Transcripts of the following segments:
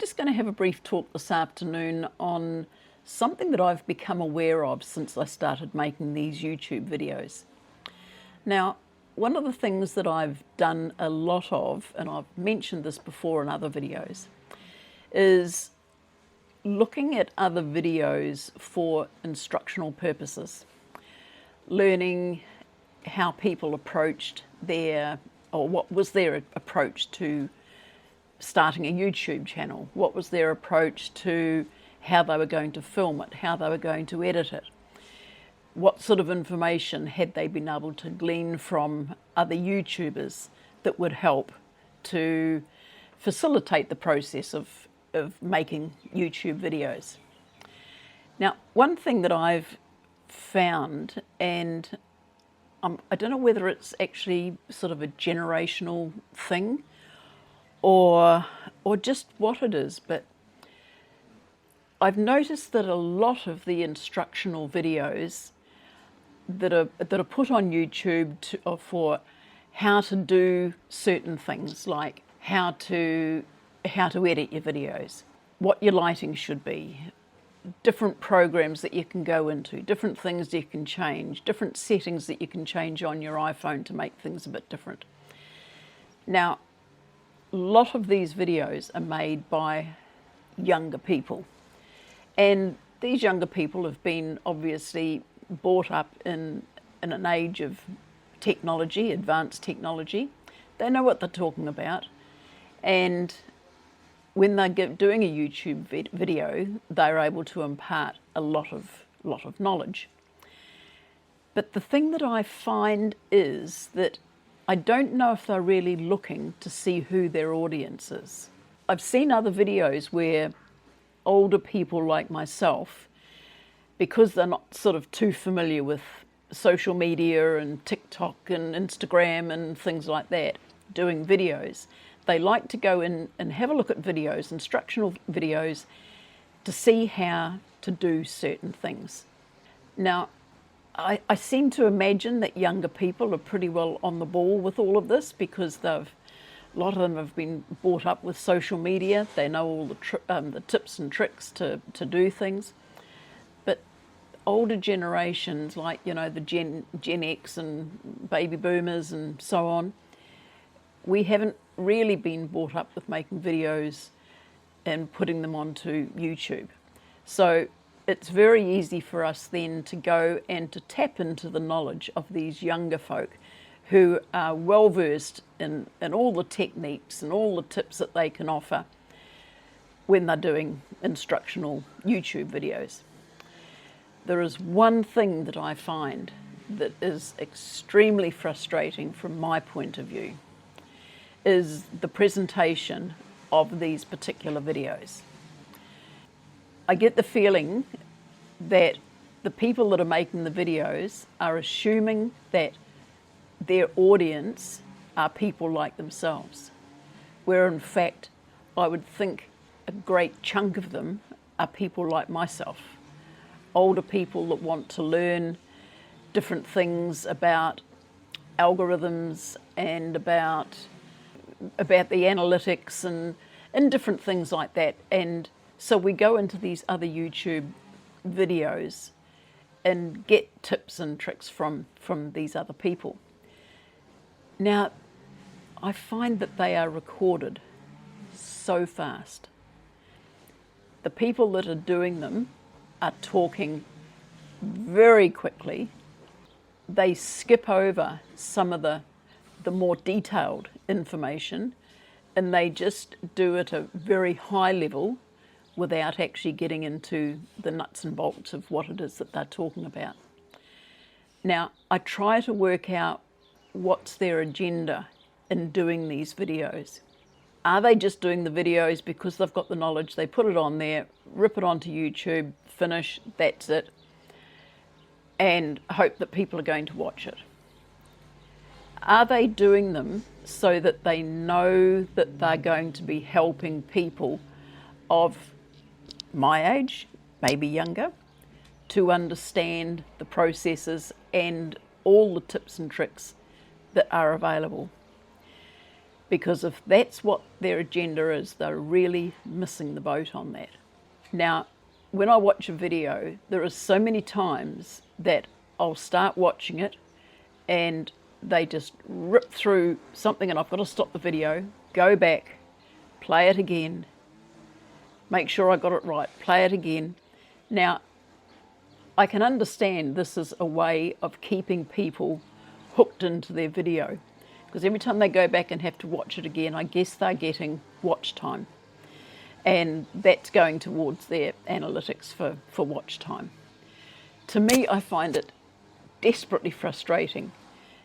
just going to have a brief talk this afternoon on something that I've become aware of since I started making these YouTube videos. Now, one of the things that I've done a lot of, and I've mentioned this before in other videos, is looking at other videos for instructional purposes, learning how people approached or what was their approach to starting a YouTube channel, what was their approach to how they were going to film it, how they were going to edit it, what sort of information had they been able to glean from other YouTubers that would help to facilitate the process of making YouTube videos. Now, one thing that I've found, and I don't know whether it's actually sort of a generational thing or just what it is, but I've noticed that a lot of the instructional videos that are put on YouTube for how to do certain things, like how to edit your videos, what your lighting should be, different programs that you can go into, different things you can change, different settings that you can change on your iPhone to make things a bit different. Now, a lot of these videos are made by younger people, and these younger people have been obviously brought up in an age of technology, advanced technology. They know what they're talking about, and when they're doing a YouTube video, they're able to impart a lot of knowledge. But the thing that I find is that I don't know if they're really looking to see who their audience is. I've seen other videos where older people like myself, because they're not sort of too familiar with social media and TikTok and Instagram and things like that, doing videos, they like to go in and have a look at videos, instructional videos, to see how to do certain things. Now, I seem to imagine that younger people are pretty well on the ball with all of this, because a lot of them have been brought up with social media. They know all the tips and tricks to do things. But older generations, like, you know, the Gen X and baby boomers and so on, we haven't really been brought up with making videos and putting them onto YouTube. So it's very easy for us then to go and to tap into the knowledge of these younger folk who are well versed in all the techniques and all the tips that they can offer when they're doing instructional YouTube videos. There is one thing that I find that is extremely frustrating from my point of view, is the presentation of these particular videos. I get the feeling that the people that are making the videos are assuming that their audience are people like themselves, where in fact I would think a great chunk of them are people like myself, older people that want to learn different things about algorithms and about the analytics and different things like that. And so we go into these other YouTube videos and get tips and tricks from these other people. Now, I find that they are recorded so fast. The people that are doing them are talking very quickly. They skip over some of the more detailed information, and they just do it at a very high level without actually getting into the nuts and bolts of what it is that they're talking about. Now, I try to work out what's their agenda in doing these videos. Are they just doing the videos because they've got the knowledge, they put it on there, rip it onto YouTube, finish, that's it, and hope that people are going to watch it? Are they doing them so that they know that they're going to be helping people of my age, maybe younger, to understand the processes and all the tips and tricks that are available? because if that's what their agenda is, they're really missing the boat on that. Now, when I watch a video, there are so many times that I'll start watching it and they just rip through something and I've got to stop the video, go back, play it again, make sure I got it right, play it again. Now, I can understand this is a way of keeping people hooked into their video, because every time they go back and have to watch it again, I guess they're getting watch time. And that's going towards their analytics for watch time. To me, I find it desperately frustrating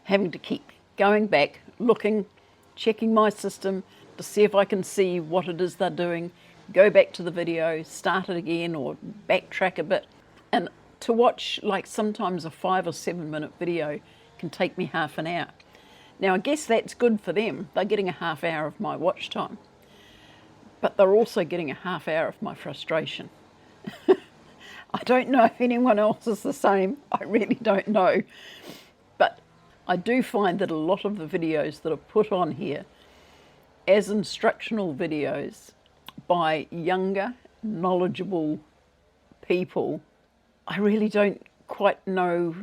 having to keep going back, looking, checking my system to see if I can see what it is they're doing, go back to the video, start it again or backtrack a bit. And to watch like sometimes a 5 or 7 minute video can take me half an hour. Now I guess that's good for them. They're getting a half hour of my watch time. But they're also getting a half hour of my frustration. I don't know if anyone else is the same. I really don't know. But I do find that a lot of the videos that are put on here as instructional videos by younger, knowledgeable people, I really don't quite know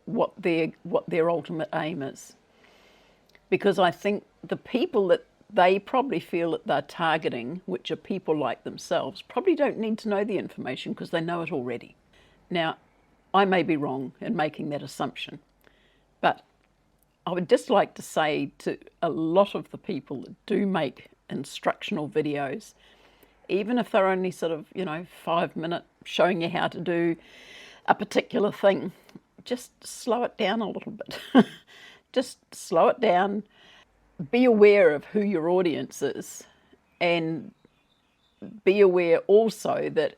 what their ultimate aim is. Because I think the people that they probably feel that they're targeting, which are people like themselves, probably don't need to know the information because they know it already. Now, I may be wrong in making that assumption, but I would just like to say to a lot of the people that do make instructional videos, even if they're only sort of, 5 minute showing you how to do a particular thing, just slow it down a little bit. Just slow it down. Be aware of who your audience is, and be aware also that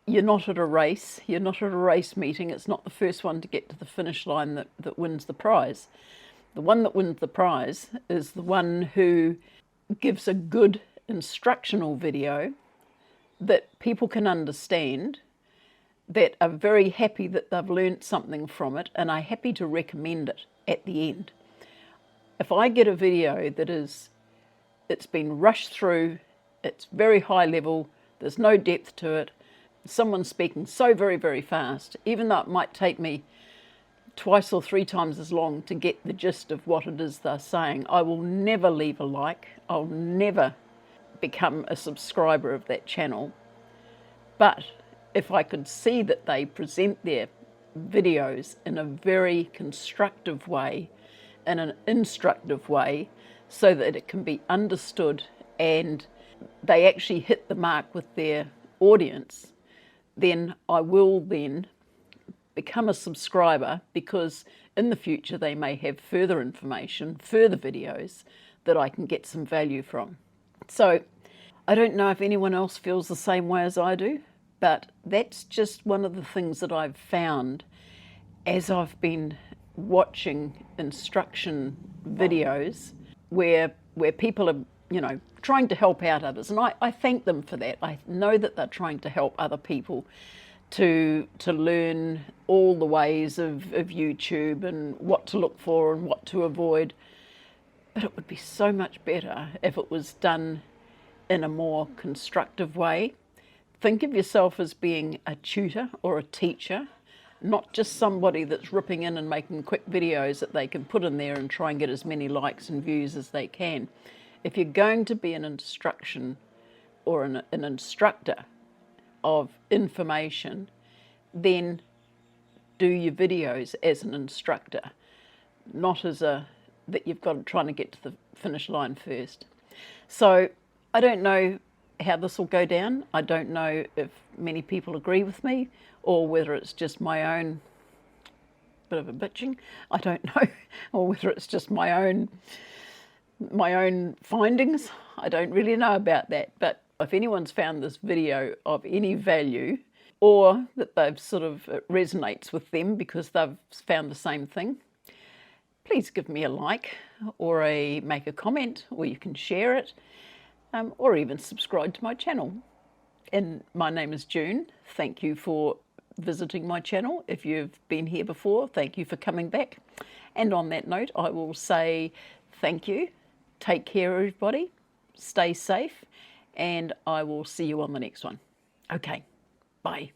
you're not at a race, you're not at a race meeting. It's not the first one to get to the finish line that wins the prize. The one that wins the prize is the one who gives a good instructional video that people can understand, that are very happy that they've learned something from it and are happy to recommend it at the end. If I get a video that it's been rushed through, it's very high level, there's no depth to it, someone's speaking so very, very fast, even though it might take me twice or 3 times as long to get the gist of what it is they're saying, I will never leave a like, I'll never become a subscriber of that channel. But if I could see that they present their videos in a very constructive way, in an instructive way, so that it can be understood and they actually hit the mark with their audience, then I will then become a subscriber, because in the future they may have further information, further videos that I can get some value from. So I don't know if anyone else feels the same way as I do, but that's just one of the things that I've found as I've been watching instruction videos where people are, trying to help out others. And I thank them for that. I know that they're trying to help other people to learn all the ways of YouTube and what to look for and what to avoid. But it would be so much better if it was done in a more constructive way. Think of yourself as being a tutor or a teacher, not just somebody that's ripping in and making quick videos that they can put in there and try and get as many likes and views as they can. If you're going to be an instruction or an instructor of information, then do your videos as an instructor, not as that you've got trying to get to the finish line first. So I don't know how this will go down. I don't know if many people agree with me or whether it's just my own bit of a bitching. I don't know, or whether it's just my own findings. I don't really know about that. But if anyone's found this video of any value, or that they've it resonates with them because they've found the same thing, please give me a like or make a comment, or you can share it, or even subscribe to my channel. And my name is June. Thank you for visiting my channel. If you've been here before, thank you for coming back. And on that note, I will say thank you Take care, everybody. Stay safe, and I will see you on the next one. Okay, bye.